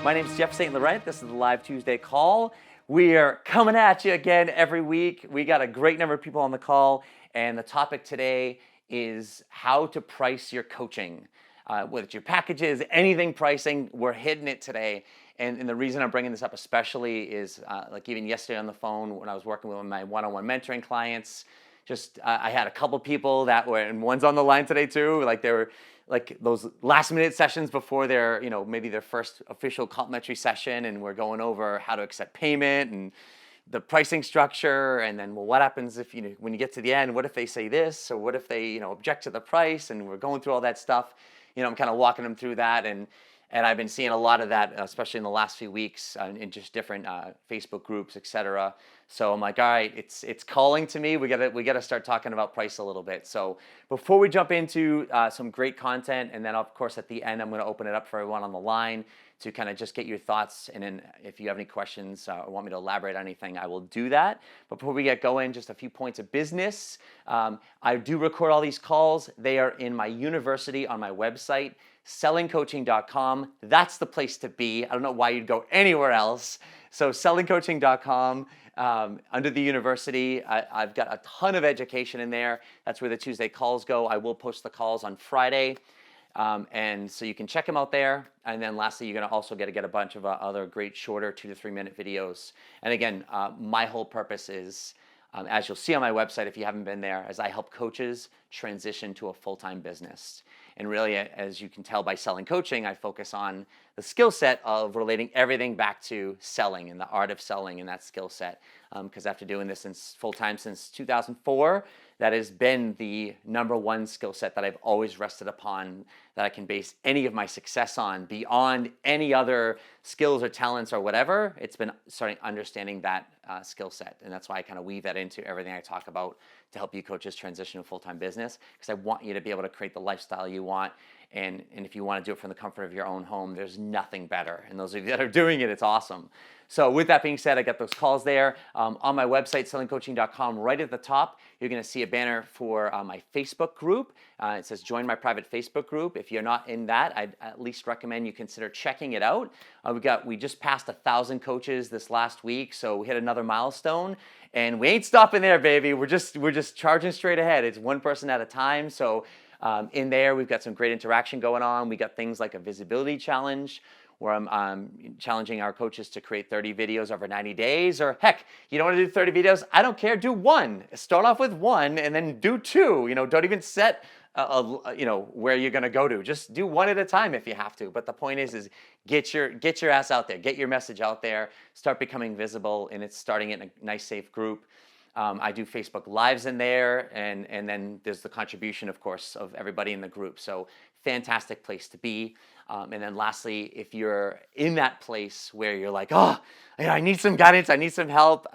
My name is Jeff St. Laurent. This is the Live Tuesday call. We are coming at you again every week. We got a great number of people on the call, and the topic today is how to price your coaching. Whether it's your packages, anything pricing, we're hitting it today. And the reason I'm bringing this up especially is like even yesterday on the phone when I was working with my one-on-one mentoring clients, I had a couple people that were, and one's on the line today too, like they were like those last minute sessions before their, maybe their first official complimentary session, and we're going over how to accept payment and the pricing structure, and then, well, what happens if, when you get to the end, what if they say this, or what if they, object to the price, and we're going through all that stuff. I'm kind of walking them through that, and I've been seeing a lot of that, especially in the last few weeks, in just different Facebook groups, etc. So I'm like, all right, it's calling to me. We gotta start talking about price a little bit. So before we jump into some great content, and then of course at the end I'm going to open it up for everyone on the line to kind of just get your thoughts, and then if you have any questions or want me to elaborate on anything, I will do that. But before we get going, just a few points of business. I do record all these calls. They are in my university on my website, sellingcoaching.com. That's the place to be. I don't know why you'd go anywhere else. So sellingcoaching.com, under the university, I've got a ton of education in there. That's where the Tuesday calls go. I will post the calls on Friday. And so you can check them out there. And then lastly, you're going to also get a bunch of other great shorter 2 to 3 minute videos. And again, my whole purpose is, as you'll see on my website if you haven't been there, as I help coaches transition to a full-time business. And really, as you can tell by selling coaching, I focus on the skill set of relating everything back to selling and the art of selling and that skill set. Because after doing this full-time since 2004, that has been the number one skill set that I've always rested upon, that I can base any of my success on beyond any other skills or talents or whatever. It's been starting understanding that skill set. And that's why I kind of weave that into everything I talk about to help you coaches transition to full-time business, because I want you to be able to create the lifestyle you want. And if you want to do it from the comfort of your own home, there's nothing better. And those of you that are doing it, it's awesome. So with that being said, I got those calls there. On my website, sellingcoaching.com, right at the top, you're going to see a banner for my Facebook group. It says join my private Facebook group. If you're not in that, I'd at least recommend you consider checking it out. We just passed 1,000 coaches this last week, so we hit another milestone. And we ain't stopping there, baby. We're just charging straight ahead. It's one person at a time. So in there, we've got some great interaction going on. We got things like a visibility challenge, where I'm challenging our coaches to create 30 videos over 90 days, or heck, you don't want to do 30 videos? I don't care, do one. Start off with one and then do two. Don't even set where you're going to go to. Just do one at a time if you have to. But the point is get your ass out there, get your message out there, start becoming visible, and it's starting in a nice, safe group. I do Facebook Lives in there, and then there's the contribution, of course, of everybody in the group. So fantastic place to be. And then lastly, if you're in that place where you're like, oh, I need some guidance, I need some help,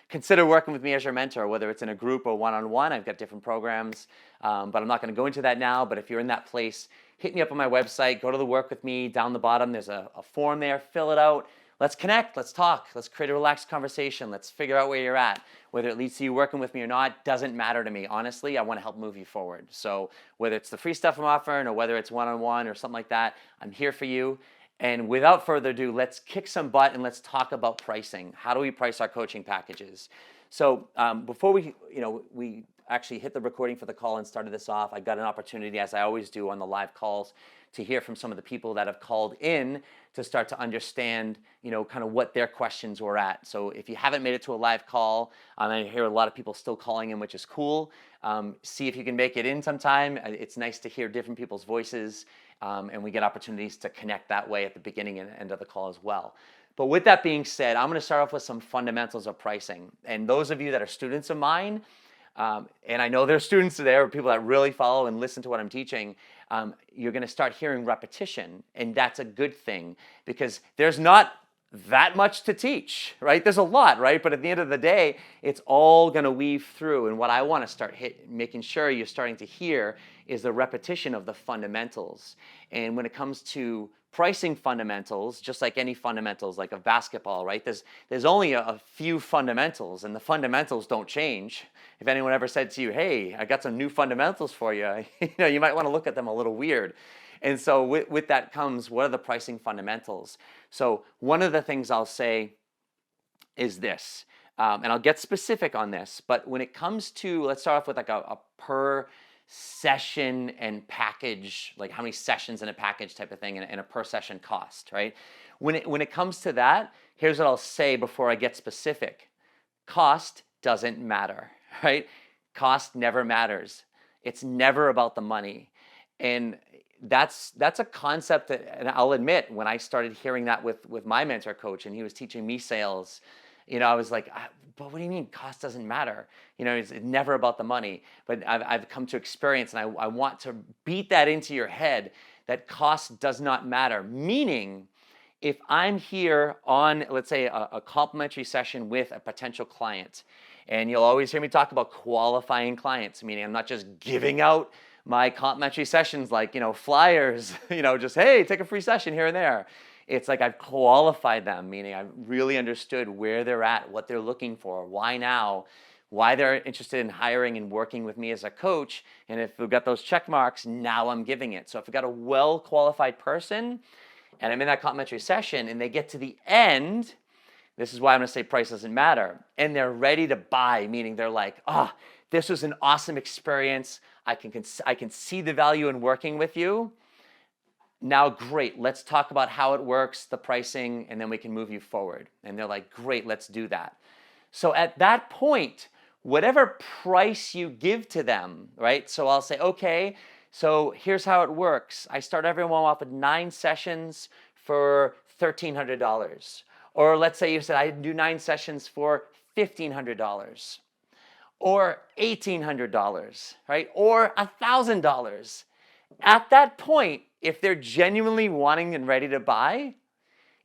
consider working with me as your mentor, whether it's in a group or one-on-one. I've got different programs, but I'm not going to go into that now. But if you're in that place, hit me up on my website, go to the Work With Me. Down the bottom, there's a form there, fill it out. Let's connect, let's talk, let's create a relaxed conversation, let's figure out where you're at. Whether it leads to you working with me or not, doesn't matter to me. Honestly, I want to help move you forward. So whether it's the free stuff I'm offering or whether it's one-on-one or something like that, I'm here for you. And without further ado, let's kick some butt and let's talk about pricing. How do we price our coaching packages? So before we actually hit the recording for the call and started this off, I got an opportunity, as I always do on the live calls, to hear from some of the people that have called in to start to understand, kind of what their questions were at. So if you haven't made it to a live call, I hear a lot of people still calling in, which is cool. See if you can make it in sometime. It's nice to hear different people's voices, and we get opportunities to connect that way at the beginning and end of the call as well. But with that being said, I'm going to start off with some fundamentals of pricing. And those of you that are students of mine, and I know there's students there, people that really follow and listen to what I'm teaching, you're going to start hearing repetition, and that's a good thing, because there's not that much to teach, right? There's a lot, right? But at the end of the day, it's all going to weave through, and what I want to start making sure you're starting to hear is the repetition of the fundamentals. And when it comes to pricing fundamentals, just like any fundamentals, like of basketball, right? There's only a few fundamentals, and the fundamentals don't change. If anyone ever said to you, "Hey, I got some new fundamentals for you," you might want to look at them a little weird. And so with that comes, what are the pricing fundamentals? So one of the things I'll say is this, and I'll get specific on this, but when it comes to, let's start off with like a per session and package, like how many sessions in a package type of thing, and a per session cost, right? When it comes to that, here's what I'll say before I get specific. Cost doesn't matter, right? Cost never matters. It's never about the money. And that's a concept that, and I'll admit, when I started hearing that with my mentor coach and he was teaching me sales, I was like, but what do you mean cost doesn't matter? It's never about the money. But I've come to experience, and I want to beat that into your head, that cost does not matter. Meaning, if I'm here on, let's say, a complimentary session with a potential client, and you'll always hear me talk about qualifying clients, meaning I'm not just giving out my complimentary sessions like, flyers, just, hey, take a free session here and there. It's like I've qualified them, meaning I've really understood where they're at, what they're looking for, why now, why they're interested in hiring and working with me as a coach. And if we've got those check marks, now I'm giving it. So if we've got a well-qualified person and I'm in that complimentary session and they get to the end, this is why I'm going to say price doesn't matter, and they're ready to buy, meaning they're like, this was an awesome experience. I can see the value in working with you. Now, great, let's talk about how it works, the pricing, and then we can move you forward. And they're like, great, let's do that. So at that point, whatever price you give to them, right? So I'll say, okay, so here's how it works. I start everyone off with 9 sessions for $1,300. Or let's say you said I do 9 sessions for $1,500. Or $1,800, right? Or $1,000. At that point, if they're genuinely wanting and ready to buy,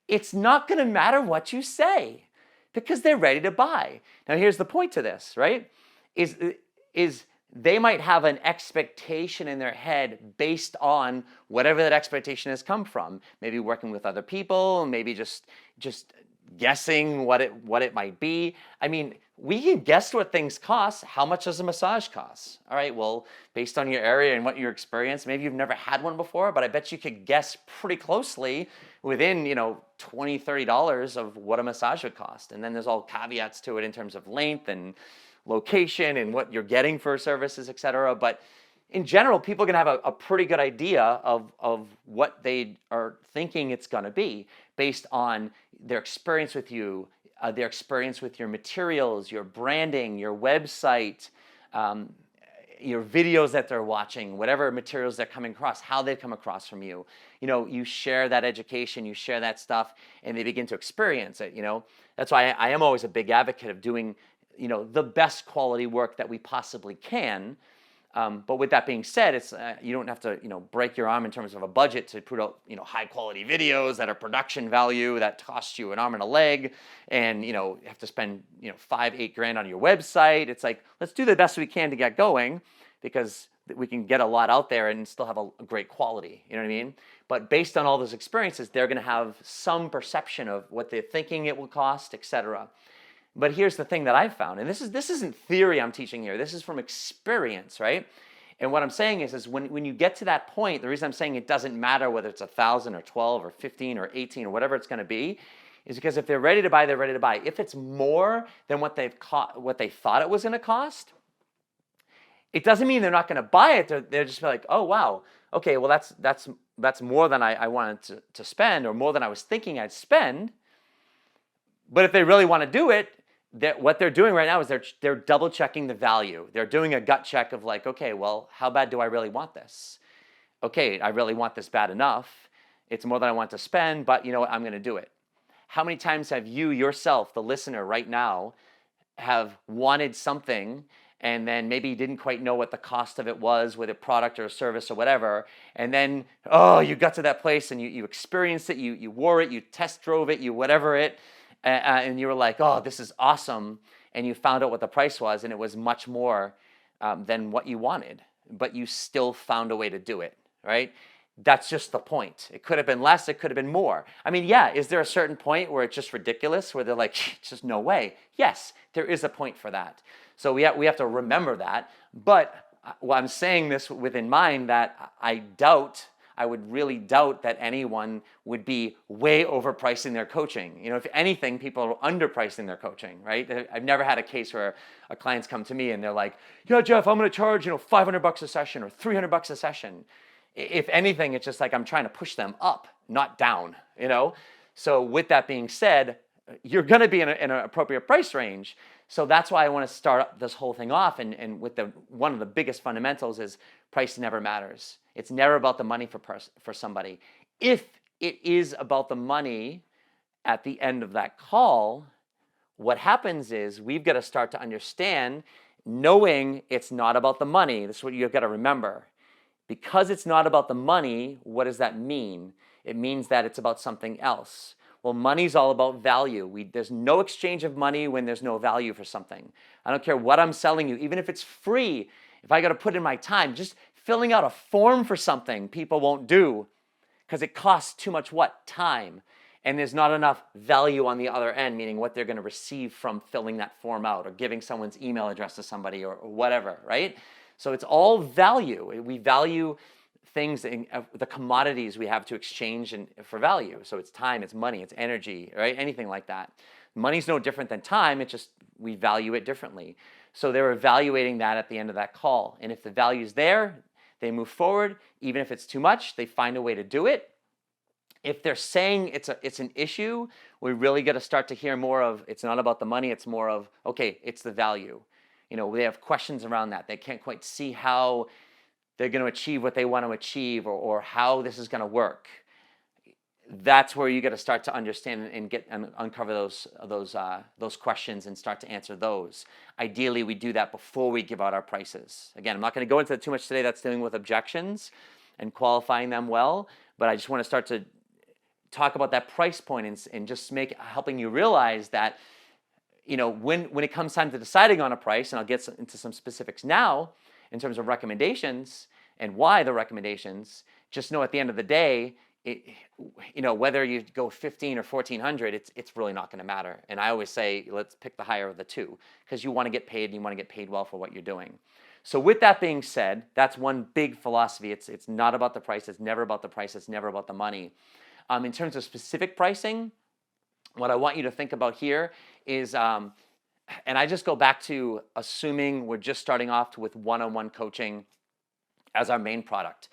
it's not going to matter what you say because they're ready to buy. Now, here's the point to this, right? Is they might have an expectation in their head based on whatever that expectation has come from. Maybe working with other people, maybe just guessing what it might be. I mean, we can guess what things cost. How much does a massage cost? All right, well, based on your area and what your experience, maybe you've never had one before, but I bet you could guess pretty closely within, $20, $30 of what a massage would cost. And then there's all caveats to it in terms of length and location and what you're getting for services, et cetera. But in general, people can have a pretty good idea of what they are thinking it's going to be based on their experience with you, their experience with your materials, your branding, your website, your videos that they're watching, whatever materials they're coming across, how they come across from you. You share that education, you share that stuff, and they begin to experience it. That's why I am always a big advocate of doing, the best quality work that we possibly can. But with that being said, it's you don't have to break your arm in terms of a budget to put out high quality videos that are production value that cost you an arm and a leg, and you have to spend $5-8 grand on your website. It's like, let's do the best we can to get going, because we can get a lot out there and still have a great quality. You know what I mean? But based on all those experiences, they're going to have some perception of what they're thinking it will cost, etc. But here's the thing that I've found, and this isn't theory I'm teaching here. This is from experience, right? And what I'm saying is when you get to that point, the reason I'm saying it doesn't matter whether it's 1,000 or 12 or 15 or 18 or whatever it's going to be, is because if they're ready to buy, they're ready to buy. If it's more than what they thought it was going to cost, it doesn't mean they're not going to buy it. They're just like, oh wow, okay, well that's more than I wanted to spend, or more than I was thinking I'd spend. But if they really want to do it, what they're doing right now is they're double checking the value. They're doing a gut check of like, okay, well, how bad do I really want this? Okay, I really want this bad enough. It's more than I want to spend, but you know what? I'm going to do it. How many times have you yourself, the listener right now, have wanted something and then maybe you didn't quite know what the cost of it was with a product or a service or whatever, and then, you got to that place and you experienced it, you wore it, you test drove it, you whatever it, and you were like, oh, this is awesome, and you found out what the price was, and it was much more than what you wanted, but you still found a way to do it, right? that's just the point. It could have been less, it could have been more. I mean, yeah, is there a certain point where it's just ridiculous, where they're like, it's just no way? Yes, there is a point for that. So we have to remember that. But well, I'm saying this within mind that I would really doubt that anyone would be way overpricing their coaching. If anything, people are underpricing their coaching, right? I've never had a case where a client's come to me and they're like, yeah, Jeff, I'm going to charge, $500 a session or $300 a session. If anything, it's just like I'm trying to push them up, not down, So with that being said, you're going to be in an appropriate price range. So that's why I want to start this whole thing off. And with one of the biggest fundamentals is price never matters. It's never about the money for somebody. If it is about the money at the end of that call, what happens is we've got to start to understand, knowing it's not about the money. This is what you've got to remember. Because it's not about the money, what does that mean? It means that it's about something else. Well, money's all about value. There's no exchange of money when there's no value for something. I don't care what I'm selling you, even if it's free. If I got to put in my time, just filling out a form for something, people won't do because it costs too much time. And there's not enough value on the other end, meaning what they're going to receive from filling that form out or giving someone's email address to somebody or whatever, right? So it's all value. We value things, the commodities we have to exchange for value. So it's time, it's money, it's energy, right? Anything like that. Money's no different than time. It's just we value it differently. So they're evaluating that at the end of that call. And if the value's there, they move forward. Even if it's too much, they find a way to do it. If they're saying it's an issue, we really got to start to hear more of it's not about the money. It's more of, okay, it's the value. They have questions around that. They can't quite see how they're going to achieve what they want to achieve or how this is going to work. That's where you got to start to understand and uncover those questions and start to answer those. Ideally, we do that before we give out our prices. Again, I'm not going to go into that too much today. That's dealing with objections and qualifying them well, but I just want to start to talk about that price point and just helping you realize that when it comes time to deciding on a price, and I'll get into some specifics now in terms of recommendations and why the recommendations, just know at the end of the day, whether you go 15 or 1400, it's really not going to matter. And I always say, let's pick the higher of the two because you want to get paid and you want to get paid well for what you're doing. So with that being said, that's one big philosophy. It's not about the price. It's never about the price. It's never about the money. In terms of specific pricing, what I want you to think about here is, and I just go back to assuming we're just starting off with one-on-one coaching as our main product.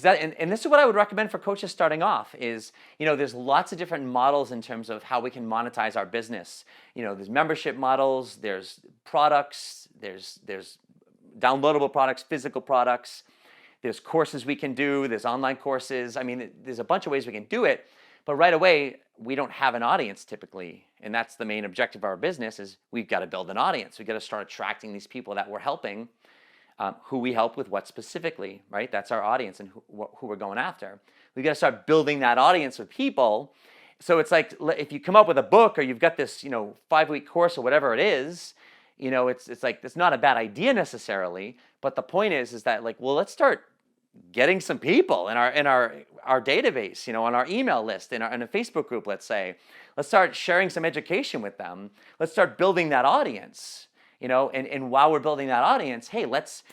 And this is what I would recommend for coaches starting off is, there's lots of different models in terms of how we can monetize our business. There's membership models, there's products, there's downloadable products, physical products, there's courses we can do, there's online courses. I mean, there's a bunch of ways we can do it, but right away, we don't have an audience typically. And that's the main objective of our business is we've got to build an audience. We've got to start attracting these people that we're helping, who we help with what specifically, right? That's our audience and who we're going after. We've got to start building that audience of people. So it's like if you come up with a book or you've got this, 5-week course or whatever it is, it's like it's not a bad idea necessarily. But the point is that let's start getting some people in our database, on our email list, in a Facebook group, let's say. Let's start sharing some education with them. Let's start building that audience. And while we're building that audience, hey, let's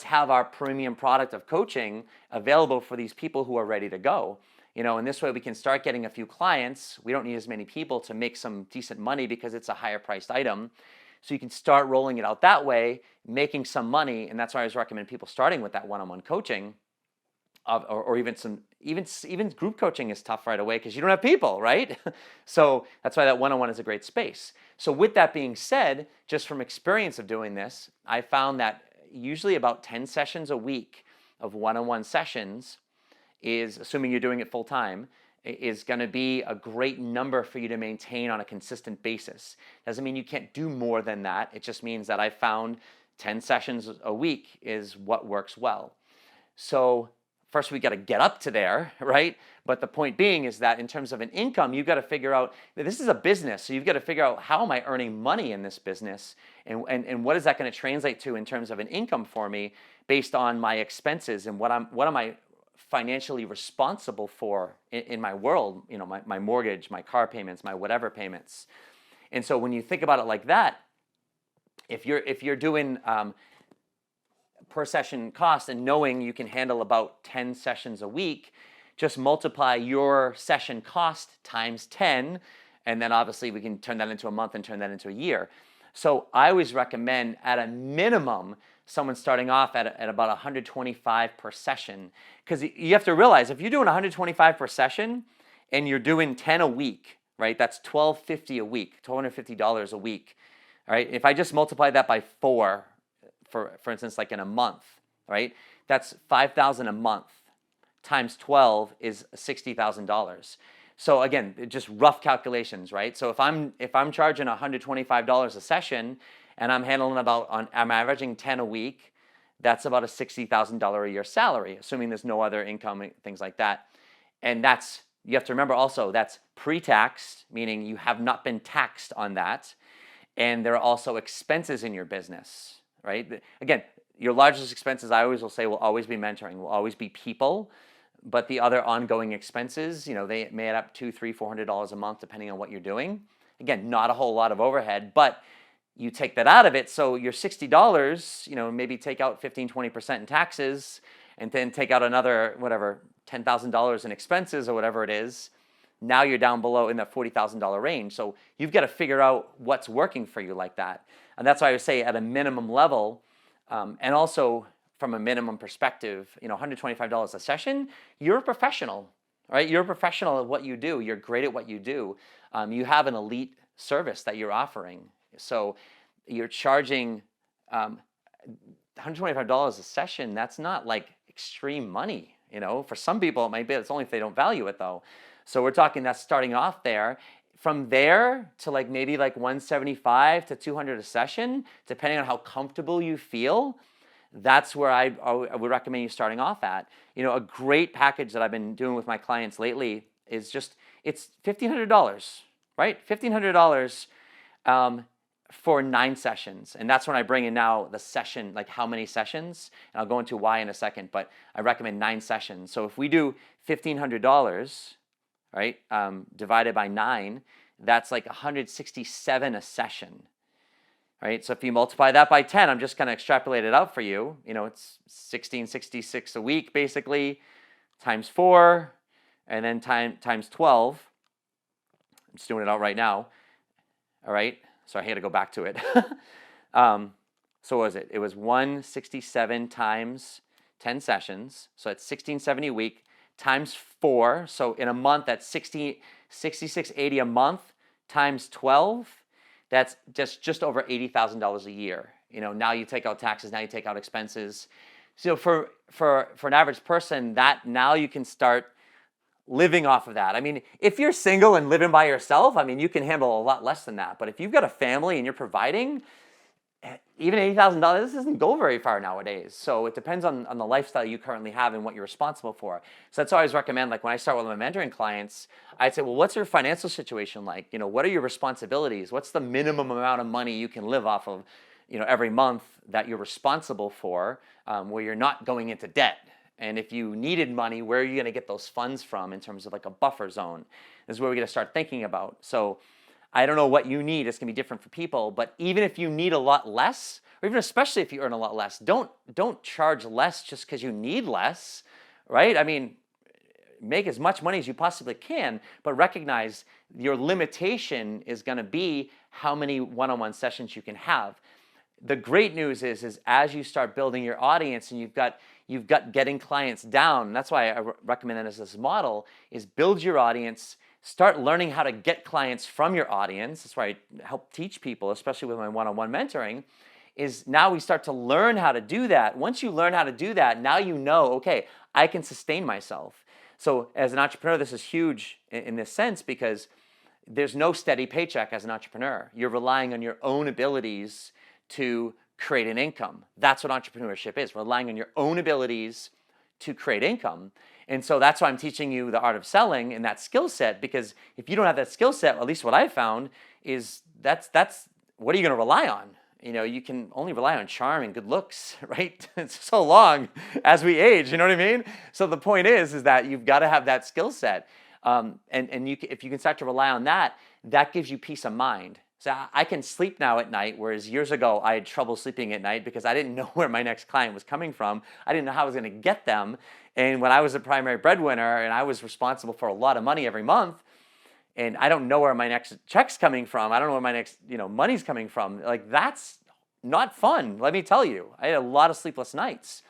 have our premium product of coaching available for these people who are ready to go. And this way we can start getting a few clients. We don't need as many people to make some decent money because it's a higher priced item. So you can start rolling it out that way, making some money. And that's why I always recommend people starting with that one-on-one coaching, or even group coaching is tough right away because you don't have people, right? So that's why that one-on-one is a great space. So with that being said, just from experience of doing this, I found that usually about 10 sessions a week of one-on-one sessions is, assuming you're doing it full time, is going to be a great number for you to maintain on a consistent basis. Doesn't mean you can't do more than that. It just means that I found 10 sessions a week is what works well. So first, we got to get up to there, right? But the point being is that in terms of an income, you've got to figure out that this is a business. So you've got to figure out, how am I earning money in this business? And what is that going to translate to in terms of an income for me based on my expenses? And what am I financially responsible for in my world, my mortgage, my car payments, my whatever payments. And so when you think about it like that, if you're doing per session cost and knowing you can handle about 10 sessions a week, just multiply your session cost times 10, and then obviously we can turn that into a month and turn that into a year. So I always recommend at a minimum someone starting off at about 125 per session, because you have to realize if you're doing 125 per session and you're doing 10 a week, right? That's $1,250 a week, $1,250 a week, all right? If I just multiply that by 4, for instance, like in a month, right? That's $5,000 a month times 12 is $60,000. So again, just rough calculations, right? So if I'm charging $125 a session and I'm I'm averaging 10 a week, that's about a $60,000 a year salary, assuming there's no other income, things like that. And you have to remember also, that's pre-taxed, meaning you have not been taxed on that. And there are also expenses in your business, right? Again, your largest expenses, I always will say, will always be mentoring, will always be people. But the other ongoing expenses, they may add up $200, $300, $400 a month, depending on what you're doing. Again, not a whole lot of overhead, but you take that out of it. So your $60, maybe take out 15, 20% in taxes, and then take out another, whatever, $10,000 in expenses or whatever it is. Now you're down below in that $40,000 range. So you've got to figure out what's working for you like that. And that's why I would say at a minimum level, and also from a minimum perspective, $125 a session, you're a professional, right? You're a professional at what you do. You're great at what you do. You have an elite service that you're offering. So you're charging $125 a session. That's not like extreme money, For some people it might be. It's only if they don't value it though. So we're talking that's starting off there. From there to maybe 175 to 200 a session, depending on how comfortable you feel. That's where I would recommend you starting off at. A great package that I've been doing with my clients lately is it's $1,500, right? $1,500 for 9 sessions. And that's when I bring in now the session, like how many sessions, and I'll go into why in a second, but I recommend 9 sessions. So if we do $1,500, right, divided by 9, that's like $167 a session. Right? So if you multiply that by 10, I'm just going to extrapolate it out for you. It's $1,666 a week, basically, times 4, and then times 12. I'm just doing it out right now. All right? So I had to go back to it. So what was it? It was 167 times 10 sessions. So that's $1,670 a week times 4. So in a month, that's $66.80 a month times 12. That's just over $80,000 a year. Now you take out taxes, now you take out expenses. So for an average person, that now you can start living off of that. I mean, if you're single and living by yourself, you can handle a lot less than that. But if you've got a family and you're providing, even $80,000, this doesn't go very far nowadays. So it depends on the lifestyle you currently have and what you're responsible for. So that's why I always recommend, when I start with my mentoring clients, I'd say, well, what's your financial situation like? What are your responsibilities? What's the minimum amount of money you can live off of, every month that you're responsible for, where you're not going into debt? And if you needed money, where are you going to get those funds from in terms of like a buffer zone? This is where we're going to start thinking about. So I don't know what you need. It's going to be different for people. But even if you need a lot less, or even especially if you earn a lot less, don't charge less just because you need less, right? Make as much money as you possibly can, but recognize your limitation is going to be how many one-on-one sessions you can have. The great news is as you start building your audience and you've got getting clients down, that's why I recommend this model, is build your audience. Start learning how to get clients from your audience. That's why I help teach people, especially with my one-on-one mentoring, is now we start to learn how to do that. Once you learn how to do that, now okay, I can sustain myself. So as an entrepreneur, this is huge in this sense because there's no steady paycheck as an entrepreneur. You're relying on your own abilities to create an income. That's what entrepreneurship is, relying on your own abilities to create income. And so that's why I'm teaching you the art of selling and that skill set, because if you don't have that skill set, at least what I found is that's what are you going to rely on? you can only rely on charm and good looks, right? It's so long as we age, you know what I mean? So the point is that you've got to have that skill set. If you can start to rely on that, that gives you peace of mind. So I can sleep now at night, whereas years ago I had trouble sleeping at night because I didn't know where my next client was coming from. I didn't know how I was going to get them. And when I was a primary breadwinner and I was responsible for a lot of money every month, and I don't know where my next check's coming from, I don't know where my next money's coming from, like that's not fun, let me tell you. I had a lot of sleepless nights.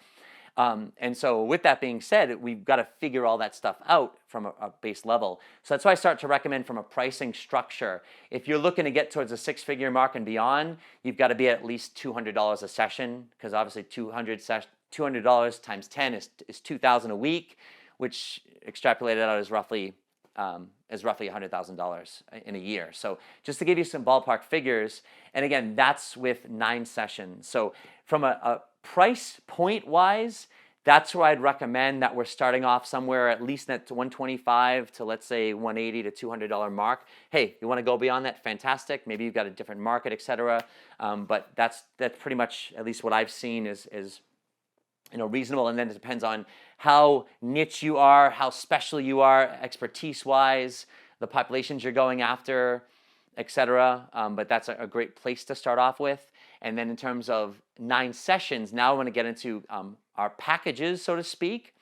And so with that being said, we've got to figure all that stuff out from a base level. So that's why I start to recommend from a pricing structure. If you're looking to get towards a six-figure mark and beyond, you've got to be at least $200 a session, because obviously $200 times 10 is $2,000 a week, which extrapolated out is roughly $100,000 in a year. So just to give you some ballpark figures, and again, that's with 9 sessions. So from a price point wise, that's where I'd recommend that we're starting off somewhere at least at $125 to, let's say, $180 to $200 mark. Hey, you want to go beyond that? Fantastic. Maybe you've got a different market, etc. But that's pretty much at least what I've seen is reasonable. And then it depends on how niche you are, how special you are, expertise-wise, the populations you're going after, etc. But that's a great place to start off with. And then in terms of 9 sessions, now I want to get into our packages, so to speak.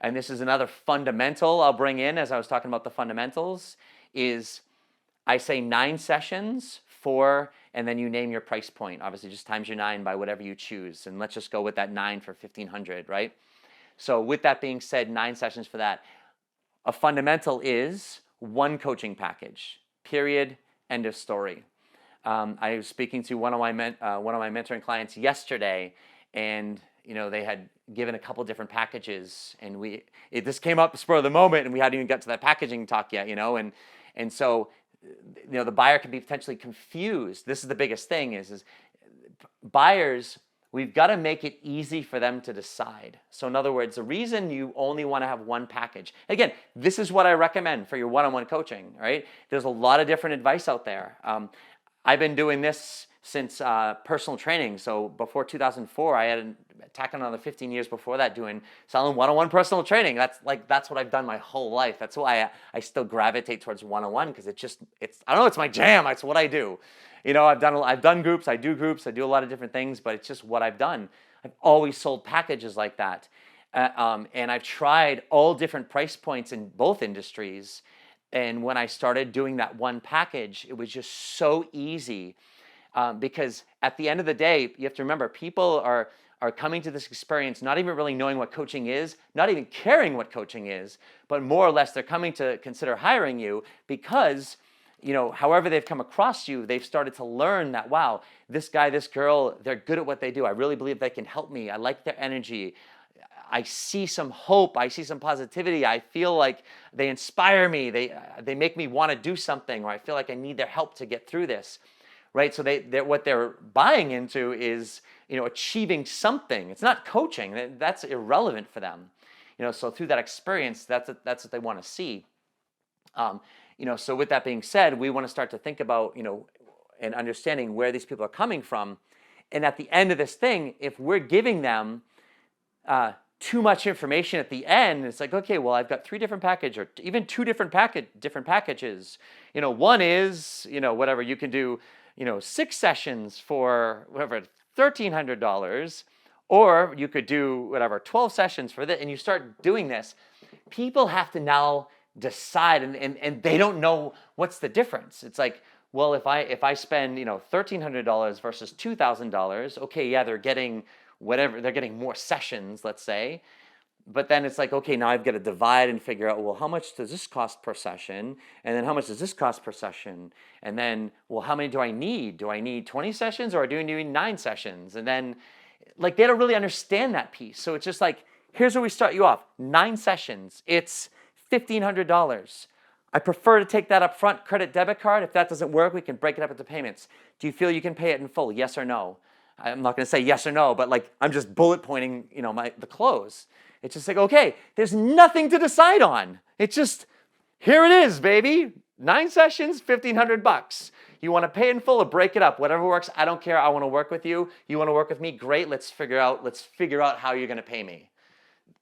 And this is another fundamental I'll bring in as I was talking about the fundamentals, is I say 9 sessions for, and then you name your price point. Obviously, just times your 9 by whatever you choose. And let's just go with that 9 for $1,500, right? So with that being said, 9 sessions for that. A fundamental is 1 coaching package, period, end of story. I was speaking to one of my mentoring clients yesterday, and they had given a couple different packages, and this came up spur of the moment, and we hadn't even got to that packaging talk yet, and so the buyer can be potentially confused. This is the biggest thing is buyers, we've got to make it easy for them to decide. So in other words, the reason you only want to have 1 package, again, this is what I recommend for your one-on-one coaching, right? There's a lot of different advice out there. I've been doing this since personal training. So before 2004, I had tacking another 15 years before that selling one-on-one personal training. That's what I've done my whole life. That's why I still gravitate towards one-on-one, because I don't know, it's my jam. It's what I do. I've done groups. I do a lot of different things, but it's just what I've done. I've always sold packages like that, and I've tried all different price points in both industries. And when I started doing that 1 package, it was just so easy, because at the end of the day, you have to remember, people are coming to this experience not even really knowing what coaching is, not even caring what coaching is, but more or less they're coming to consider hiring you because, however they've come across you, they've started to learn that, wow, this guy, this girl, they're good at what they do. I really believe they can help me. I like their energy. I see some hope. I see some positivity. I feel like they inspire me. They make me want to do something, or I feel like I need their help to get through this, right? So what they're buying into is achieving something. It's not coaching. That's irrelevant for them, So through that experience, that's what they want to see. So with that being said, we want to start to think about and understanding where these people are coming from, and at the end of this thing, if we're giving them too much information at the end, it's like, okay, well, I've got 3 different packages, or even 2 different packages. One is, whatever, you can do, 6 sessions for whatever, $1,300, or you could do whatever, 12 sessions for this, and you start doing this. People have to now decide, and they don't know what's the difference. It's like, well, if I spend, $1,300 versus $2,000, okay, yeah, they're getting whatever, they're getting more sessions, let's say. But then it's like, okay, now I've got to divide and figure out, well, how much does this cost per session? And then how much does this cost per session? And then, well, how many do I need? Do I need 20 sessions, or do I need 9 sessions? And then, they don't really understand that piece. So it's just like, here's where we start you off. 9 sessions. It's $1,500. I prefer to take that up front, credit, debit card. If that doesn't work, we can break it up into payments. Do you feel you can pay it in full? Yes or no? I'm not going to say yes or no, but I'm just bullet pointing, the close. It's just like, okay, there's nothing to decide on. It's just, here it is, baby. 9 sessions, $1,500. You want to pay in full or break it up, whatever works. I don't care. I want to work with you. You want to work with me? Great. Let's figure out how you're going to pay me.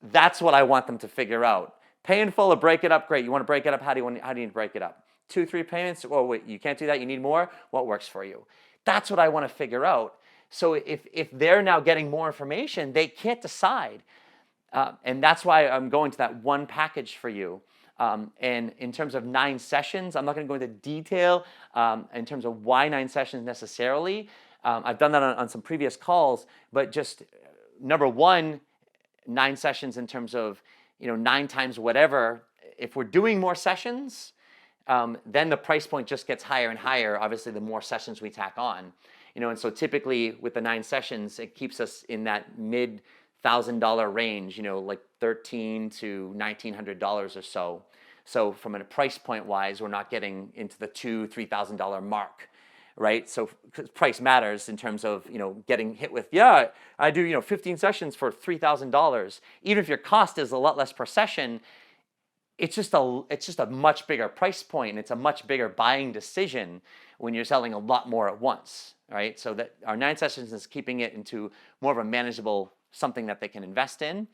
That's what I want them to figure out. Pay in full or break it up? Great. You want to break it up? How do you break it up? 2, 3 payments? Oh, wait, you can't do that. You need more? What works for you? That's what I want to figure out. So if they're now getting more information, they can't decide. And that's why I'm going to that one package for you. And in terms of 9 sessions, I'm not going to go into detail in terms of why 9 sessions necessarily. I've done that on some previous calls, but just number one, 9 sessions in terms of 9 times whatever. If we're doing more sessions, then the price point just gets higher and higher. Obviously, the more sessions we tack on, and so typically with the 9 sessions, it keeps us in that mid $1,000 range, like $1,300 to $1,900 or so. So from a price point wise, we're not getting into the $2,000-$3,000 mark, right? So price matters in terms of getting hit with, yeah, I do 15 sessions for $3,000. Even if your cost is a lot less per session, it's just a much bigger price point, and it's a much bigger buying decision when you're selling a lot more at once, right? So that our 9 sessions is keeping it into more of a manageable something that they can invest in,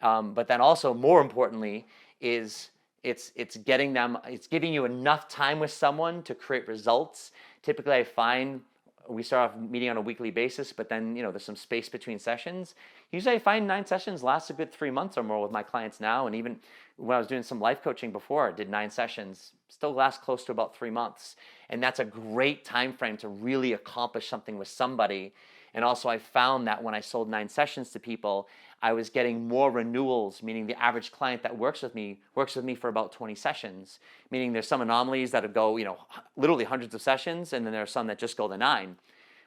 but then also more importantly is it's giving you enough time with someone to create results. Typically, I find we start off meeting on a weekly basis, but then there's some space between sessions. Usually, I find 9 sessions lasts a good 3 months or more with my clients now, and even when I was doing some life coaching before, I did 9 sessions, still lasts close to about 3 months, and that's a great time frame to really accomplish something with somebody. And also I found that when I sold 9 sessions to people, I was getting more renewals, meaning the average client that works with me for about 20 sessions, meaning there's some anomalies that go, literally hundreds of sessions, and then there are some that just go to 9.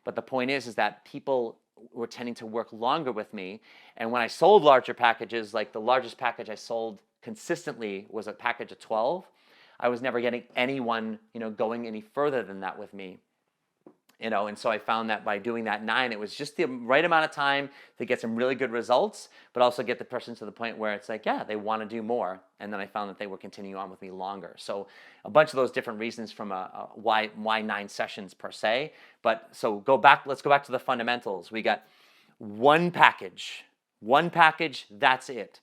But the point is that people were tending to work longer with me. And when I sold larger packages, like the largest package I sold consistently was a package of 12, I was never getting anyone, going any further than that with me. And so I found that by doing that 9, it was just the right amount of time to get some really good results, but also get the person to the point where it's like, yeah, they want to do more. And then I found that they would continue on with me longer. So a bunch of those different reasons from why 9 sessions per se. But so let's go back to the fundamentals. We got one package, that's it.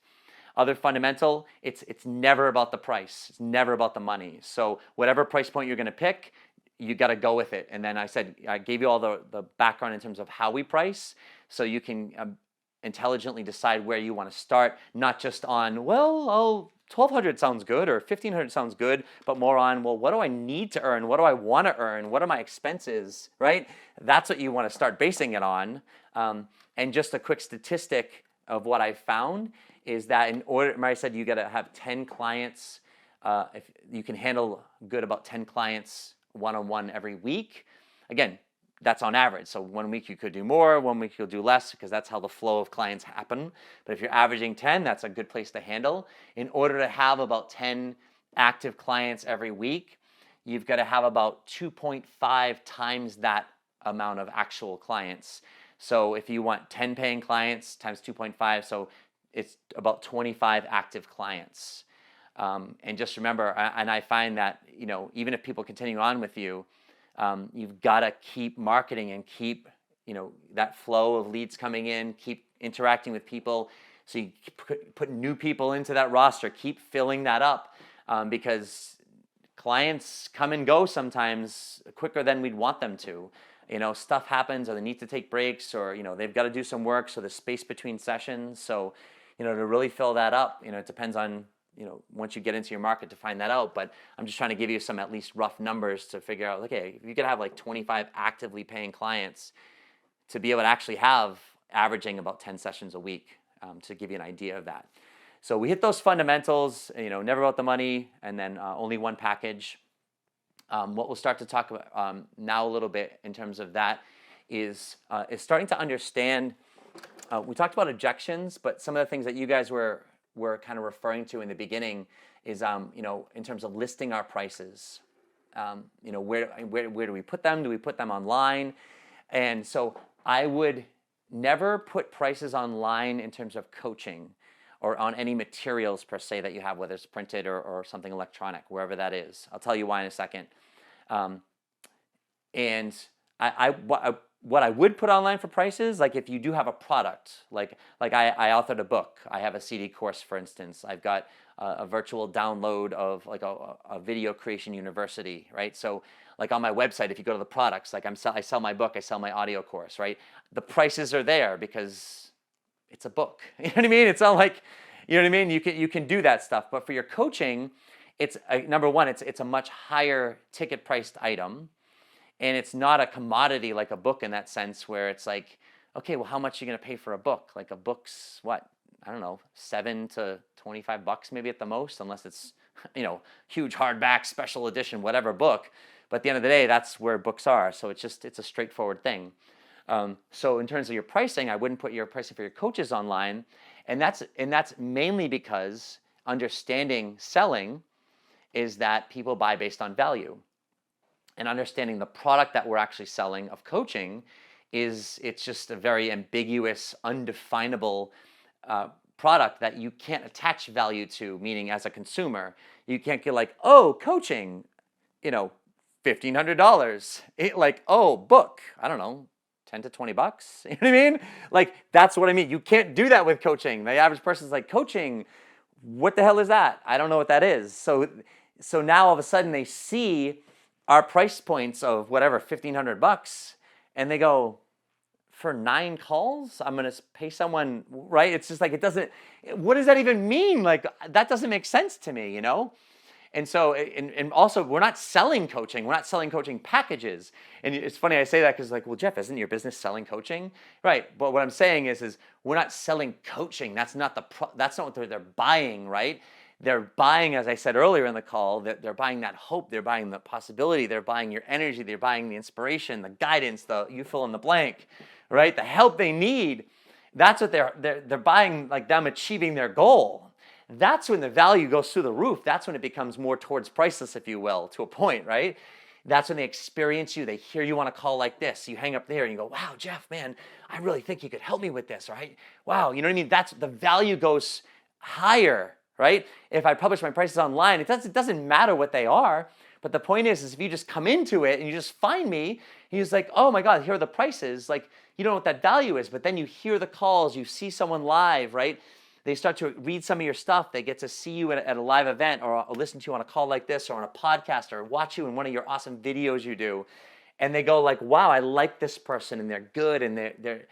Other fundamental, it's never about the price. It's never about the money. So whatever price point you're going to pick, you got to go with it. And then I gave you all the background in terms of how we price, so you can intelligently decide where you want to start, not just on, well, 1,200 sounds good or 1,500 sounds good, but more on, well, what do I need to earn? What do I want to earn? What are my expenses, right? That's what you want to start basing it on. And just a quick statistic of what I found is that in order, I said you got to have 10 clients. If you can handle good about 10 clients one-on-one every week. Again, that's on average. So 1 week you could do more, 1 week you'll do less, because that's how the flow of clients happen. But if you're averaging 10, that's a good place to handle. In order to have about 10 active clients every week, you've got to have about 2.5 times that amount of actual clients. So if you want 10 paying clients times 2.5, so it's about 25 active clients. And just remember, and I find that, even if people continue on with you, you've got to keep marketing and keep, that flow of leads coming in, keep interacting with people. So you put new people into that roster, keep filling that up, because clients come and go sometimes quicker than we'd want them to. Stuff happens, or they need to take breaks, or, they've got to do some work. So there's space between sessions. So, to really fill that up, it depends on, once you get into your market to find that out. But I'm just trying to give you some at least rough numbers to figure out, okay, if you could have like 25 actively paying clients, to be able to actually have averaging about 10 sessions a week, to give you an idea of that. So we hit those fundamentals, never about the money, and then only one package. What we'll start to talk about now a little bit in terms of that is starting to understand, we talked about objections, but some of the things that you guys were kind of referring to in the beginning is, in terms of listing our prices, where do we put them? Do we put them online? And so I would never put prices online in terms of coaching or on any materials per se that you have, whether it's printed or something electronic, wherever that is. I'll tell you why in a second. And what I would put online for prices, like if you do have a product, like I authored a book, I have a CD course, for instance, I've got a virtual download of like a video creation university, right? So like on my website, if you go to the products, like I sell my book, I sell my audio course, right? The prices are there because it's a book. You know what I mean? It's not like, you know what I mean? You can do that stuff, but for your coaching, it's number one, it's a much higher ticket priced item. And it's not a commodity like a book in that sense where it's like, okay, well, how much are you going to pay for a book? Like a book's what? I don't know, $7 to $25 maybe at the most, unless it's, huge hardback, special edition, whatever book. But at the end of the day, that's where books are. So it's a straightforward thing. So in terms of your pricing, I wouldn't put your pricing for your coaches online. And that's mainly because understanding selling is that people buy based on value. And understanding the product that we're actually selling of coaching it's just a very ambiguous, undefinable product that you can't attach value to, meaning as a consumer, you can't get like, oh, coaching, $1,500. Like, oh, book, I don't know, $10 to $20. You know what I mean? Like, that's what I mean. You can't do that with coaching. The average person's like, coaching, what the hell is that? I don't know what that is. So now all of a sudden they see our price points of whatever, $1,500, and they go, for 9 calls, I'm gonna pay someone, right? It's just like, what does that even mean? Like, that doesn't make sense to me, And so, and also, we're not selling coaching. We're not selling coaching packages. And it's funny I say that because like, well, Jeff, isn't your business selling coaching? Right, but what I'm saying is we're not selling coaching. That's not what they're buying, right? They're buying, as I said earlier in the call, that they're buying that hope, they're buying the possibility, they're buying your energy, they're buying the inspiration, the guidance, you fill in the blank, right? The help they need. That's what they're buying, like them achieving their goal. That's when the value goes through the roof. That's when it becomes more towards priceless, if you will, to a point, right? That's when they experience you. They hear you on a call like this. You hang up there and you go, wow, Jeff, man, I really think you could help me with this, right? Wow, you know what I mean? That's the value goes higher, right? If I publish my prices online, it doesn't matter what they are. But the point is if you just come into it and you just find me, and you're just like, oh my God, here are the prices. Like, you don't know what that value is, but then you hear the calls, you see someone live, right? They start to read some of your stuff. They get to see you at a live event or listen to you on a call like this or on a podcast or watch you in one of your awesome videos you do. And they go like, wow, I like this person and they're good and it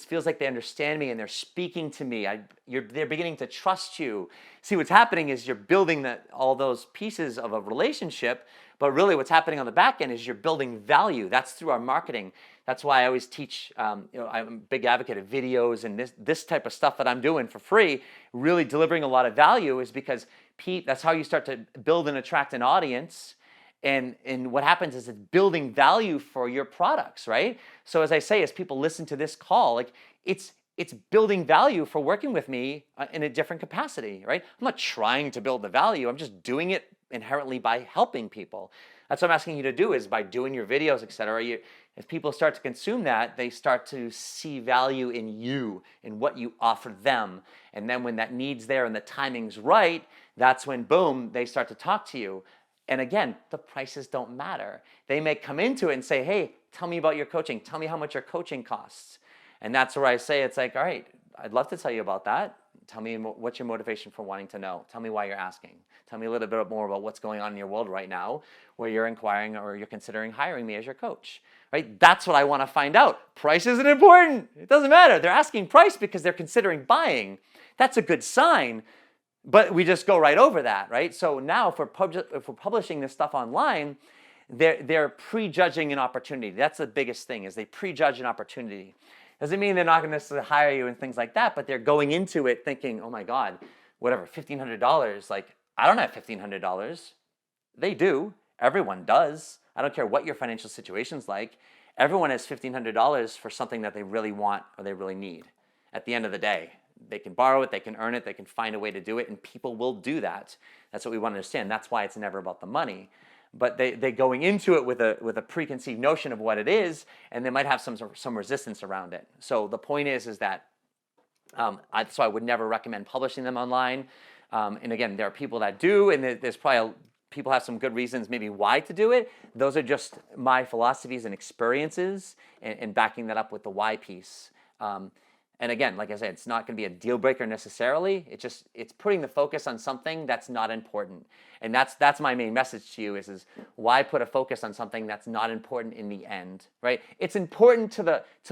feels like they understand me and they're speaking to me. They're beginning to trust you. See, what's happening is you're building all those pieces of a relationship, but really what's happening on the back end is you're building value. That's through our marketing. That's why I always teach, I'm a big advocate of videos and this type of stuff that I'm doing for free, really delivering a lot of value is because that's how you start to build and attract an audience. And what happens is it's building value for your products, right? So as I say, as people listen to this call, like it's building value for working with me in a different capacity, right? I'm not trying to build the value. I'm just doing it inherently by helping people. That's what I'm asking you to do is by doing your videos, et cetera. As people start to consume that, they start to see value in you, in what you offer them. And then when that need's there and the timing's right, that's when, boom, they start to talk to you. And again, the prices don't matter. They may come into it and say, hey, tell me about your coaching. Tell me how much your coaching costs. And that's where I say, it's like, all right, I'd love to tell you about that. Tell me what's your motivation for wanting to know. Tell me why you're asking. Tell me a little bit more about what's going on in your world right now where you're inquiring or you're considering hiring me as your coach, right? That's what I want to find out. Price isn't important. It doesn't matter. They're asking price because they're considering buying. That's a good sign. But we just go right over that, right? So now if we're publishing this stuff online, they're prejudging an opportunity. That's the biggest thing is they prejudge an opportunity. Doesn't mean they're not going to necessarily hire you and things like that, but they're going into it thinking, oh my God, whatever, $1,500. Like, I don't have $1,500. They do. Everyone does. I don't care what your financial situation's like. Everyone has $1,500 for something that they really want or they really need at the end of the day. They can borrow it, they can earn it, they can find a way to do it, and people will do that. That's what we want to understand. That's why it's never about the money. But they're going into it with a preconceived notion of what it is, and they might have some resistance around it. So the point is that so I would never recommend publishing them online. And again, there are people that do, and there's probably people have some good reasons maybe why to do it. Those are just my philosophies and experiences, and backing that up with the why piece. And again, like I said, it's not going to be a deal breaker necessarily. It's putting the focus on something that's not important. And that's my main message to you is why put a focus on something that's not important in the end, right? It's important to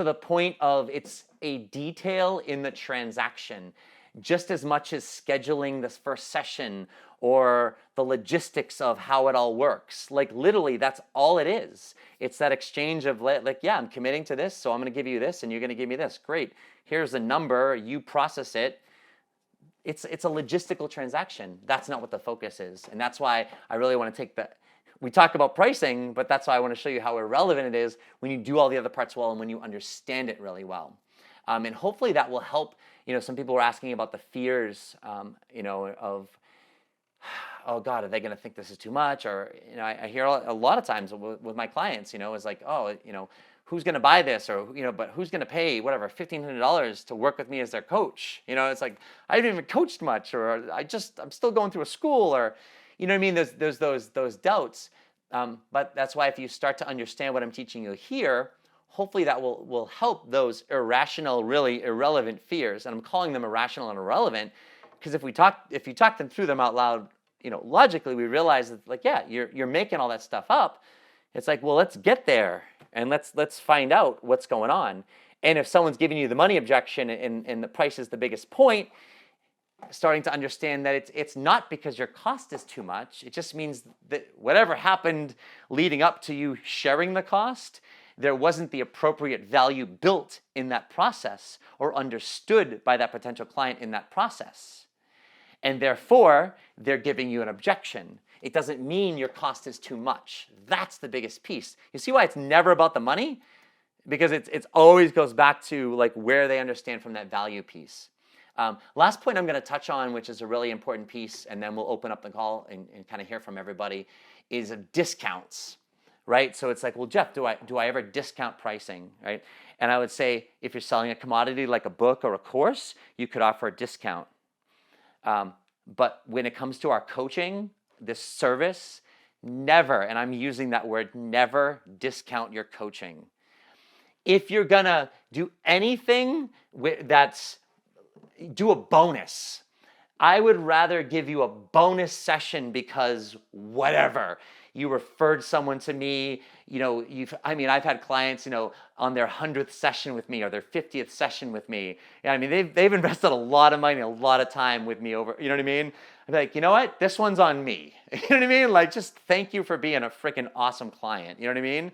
the point of it's a detail in the transaction, just as much as scheduling this first session or the logistics of how it all works. Like literally, that's all it is. It's that exchange of like, yeah, I'm committing to this, so I'm going to give you this, and you're going to give me this. Great. Here's a number. You process it. It's a logistical transaction. That's not what the focus is, and that's why I really want to take that. We talk about pricing, but that's why I want to show you how irrelevant it is when you do all the other parts well and when you understand it really well. And hopefully that will help. Some people were asking about the fears, of, oh God, are they going to think this is too much? Or, I hear a lot of times with my clients, it's like, oh, who's going to buy this? Or, but who's going to pay whatever, $1,500 to work with me as their coach? It's like, I haven't even coached much, or I'm still going through a school, or, you know what I mean? There's those doubts. But that's why if you start to understand what I'm teaching you here, hopefully that will help those irrational, really irrelevant fears. And I'm calling them irrational and irrelevant because if you talk them through them out loud, logically, we realize that, like, yeah, you're making all that stuff up. It's like, well, let's get there and let's find out what's going on. And if someone's giving you the money objection and the price is the biggest point, starting to understand that it's not because your cost is too much. It just means that whatever happened leading up to you sharing the cost, there wasn't the appropriate value built in that process or understood by that potential client in that process. And therefore, they're giving you an objection. It doesn't mean your cost is too much. That's the biggest piece. You see why it's never about the money? Because it's always goes back to like where they understand from that value piece. Last point I'm going to touch on, which is a really important piece, and then we'll open up the call and kind of hear from everybody, is discounts. Right? So it's like, well, Jeff, do I ever discount pricing, right? And I would say if you're selling a commodity like a book or a course, you could offer a discount. But when it comes to our coaching, this service, never, and I'm using that word, never discount your coaching. If you're gonna do anything do a bonus. I would rather give you a bonus session because whatever. You referred someone to me, I've had clients, on their 100th session with me or their 50th session with me. They've invested a lot of money, a lot of time with me over, you know what I mean? I'm like, you know what? This one's on me. You know what I mean? Like, just thank you for being a freaking awesome client. You know what I mean?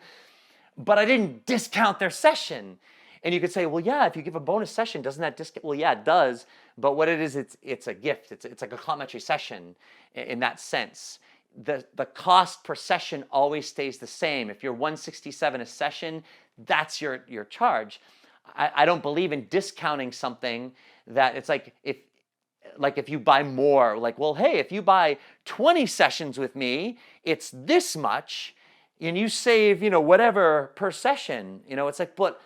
But I didn't discount their session. And you could say, well, yeah, if you give a bonus session, doesn't that discount? Well, yeah, it does. But what it is, it's a gift. It's like a complimentary session in that sense. The cost per session always stays the same. If you're $167 a session, that's your charge. I don't believe in discounting something that it's like if you buy more, like, well, hey, if you buy 20 sessions with me, it's this much, and you save, whatever per session. It's like, but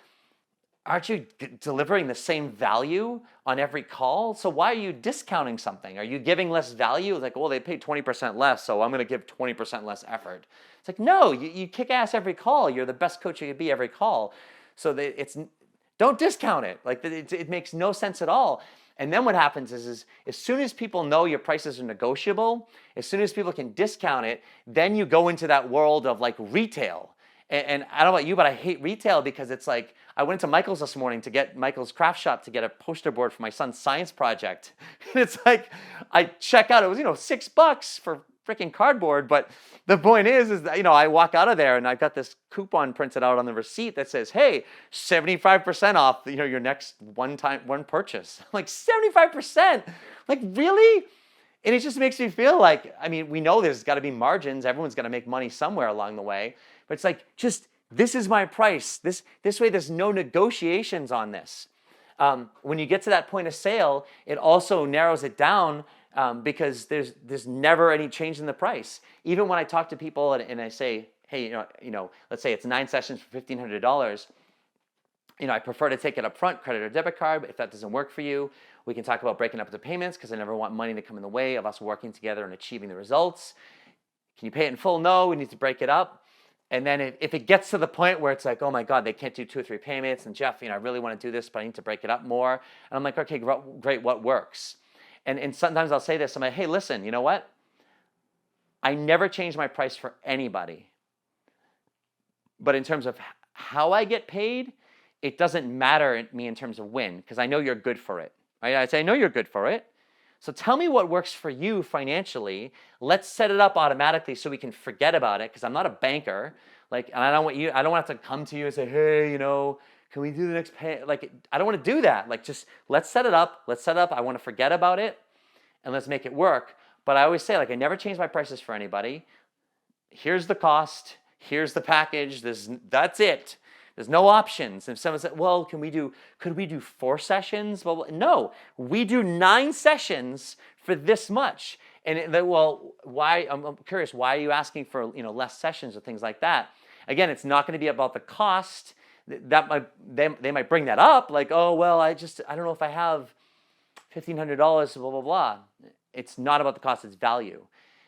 aren't you delivering the same value on every call? So why are you discounting something? Are you giving less value? Like, well, they paid 20% less, so I'm going to give 20% less effort. It's like, no, you kick ass every call. You're the best coach you could be every call. So don't discount it. Like, it makes no sense at all. And then what happens is as soon as people know your prices are negotiable, as soon as people can discount it, then you go into that world of like retail. And I don't know about you, but I hate retail because it's like, I went to Michael's this morning Michael's craft shop to get a poster board for my son's science project. And it's like, I check out, it was, $6 for freaking cardboard. But the point is that, I walk out of there and I've got this coupon printed out on the receipt that says, hey, 75% off, your next one purchase. I'm like, 75%? Like, really? And it just makes me feel like, we know there's got to be margins. Everyone's got to make money somewhere along the way. But it's like, this is my price. This way, there's no negotiations on this. When you get to that point of sale, it also narrows it down because there's never any change in the price. Even when I talk to people and I say, hey, let's say it's 9 sessions for $1,500. I prefer to take it up front, credit or debit card. If that doesn't work for you, we can talk about breaking up the payments because I never want money to come in the way of us working together and achieving the results. Can you pay it in full? No, we need to break it up. And then if it gets to the point where it's like, oh my God, they can't do 2 or 3 payments, and Jeff, I really want to do this, but I need to break it up more. And I'm like, okay, great, what works? And sometimes I'll say this, I'm like, hey, listen, you know what? I never change my price for anybody. But in terms of how I get paid, it doesn't matter to me in terms of when, because I know you're good for it. Right? I say, I know you're good for it. So tell me what works for you financially. Let's set it up automatically so we can forget about it, because I'm not a banker. And I don't want to have to come to you and say, hey, can we do the next pay? I don't want to do that. Just let's set it up. I want to forget about it and let's make it work. But I always say, I never change my prices for anybody. Here's the cost. Here's the package. That's it. There's no options. If someone said, well, could we do 4 sessions? Well, no, we do 9 sessions for this much. And why? I'm curious, why are you asking for less sessions or things like that? Again, it's not going to be about the cost. They might bring that up, oh, well, I don't know if I have $1,500, blah, blah, blah. It's not about the cost, it's value.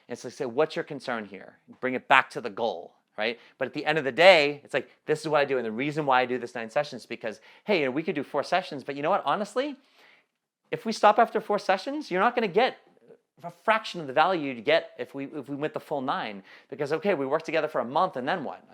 And so say, what's your concern here? Bring it back to the goal. Right? But at the end of the day, it's this is what I do. And the reason why I do this 9 sessions is because, hey, we could do 4 sessions, but you know what? Honestly, if we stop after 4 sessions, you're not going to get a fraction of the value you'd get if we went the full 9. Because, okay, we work together for a month, and then what?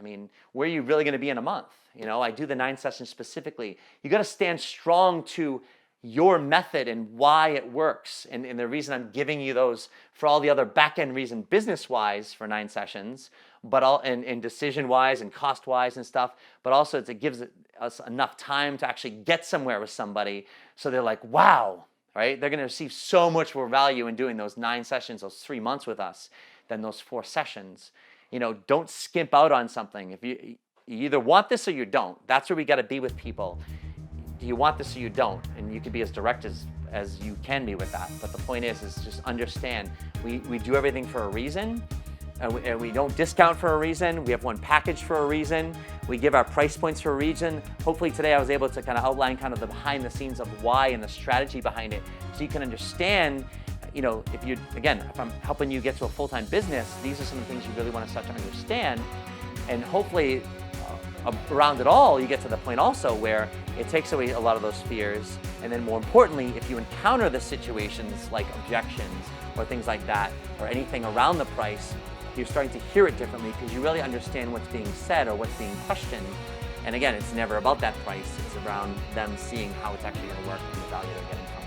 Where are you really going to be in a month? I do the 9 sessions specifically. You got to stand strong to your method and why it works. And the reason I'm giving you those for all the other back-end reason business-wise for 9 sessions, but and decision-wise and cost-wise and stuff, but also it gives us enough time to actually get somewhere with somebody so they're like, wow, right? They're going to receive so much more value in doing those 9 sessions, those 3 months with us than those 4 sessions. Don't skimp out on something. If you either want this or you don't. That's where we got to be with people. Do you want this or you don't? And you can be as direct as you can be with that. But the point is just understand, we do everything for a reason, and we don't discount for a reason. We have one package for a reason. We give our price points for a reason. Hopefully today I was able to kind of outline kind of the behind the scenes of why and the strategy behind it, so you can understand, if I'm helping you get to a full-time business, these are some of the things you really want to start to understand. And hopefully around it all, you get to the point also where it takes away a lot of those fears. And then more importantly, if you encounter the situations like objections or things like that, or anything around the price, you're starting to hear it differently because you really understand what's being said or what's being questioned. And again, it's never about that price. It's around them seeing how it's actually going to work and the value they're getting from it.